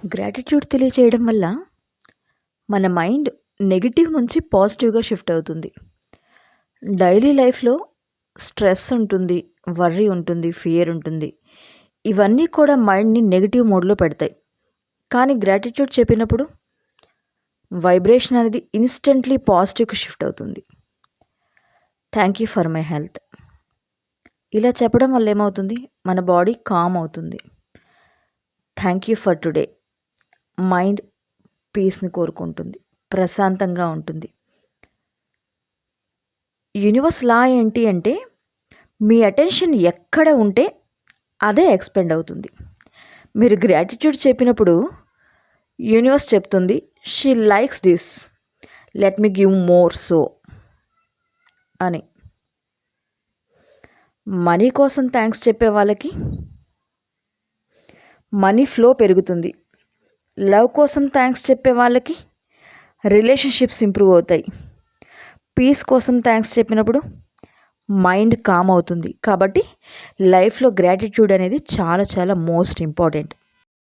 Gratitude తెలియచేయడం వల్ల మన మైండ్ నెగిటివ్ నుంచి పాజిటివ్గా షిఫ్ట్ అవుతుంది. డైలీ లైఫ్లో స్ట్రెస్ ఉంటుంది, వర్రీ ఉంటుంది, ఫియర్ ఉంటుంది. ఇవన్నీ కూడా మైండ్ని నెగిటివ్ మోడ్లో పెడతాయి. కానీ గ్రాటిట్యూడ్ చెప్పినప్పుడు వైబ్రేషన్ అనేది ఇన్స్టెంట్లీ పాజిటివ్కి షిఫ్ట్ అవుతుంది. Thank you for my health. ఇలా చెప్పడం వల్ల ఏమవుతుంది, మన బాడీ కామ్ అవుతుంది. Thank you for today. Mind పీస్ని కోరుకుంటుంది, ప్రశాంతంగా ఉంటుంది. యూనివర్స్ లా ఏంటి అంటే, మీ అటెన్షన్ ఎక్కడ ఉంటే అదే ఎక్స్పెండ్ అవుతుంది. మీరు గ్రాటిట్యూడ్ చెప్పినప్పుడు యూనివర్స్ చెప్తుంది, she likes this, let me give more so అని. మనీ కోసం థ్యాంక్స్ చెప్పే వాళ్ళకి మనీ ఫ్లో పెరుగుతుంది. లవ్ కోసం థ్యాంక్స్ చెప్పే వాళ్ళకి రిలేషన్షిప్స్ ఇంప్రూవ్ అవుతాయి. పీస్ కోసం థ్యాంక్స్ చెప్పినప్పుడు మైండ్ కామ్ అవుతుంది. కాబట్టి లైఫ్లో గ్రాటిట్యూడ్ అనేది చాలా చాలా మోస్ట్ ఇంపార్టెంట్.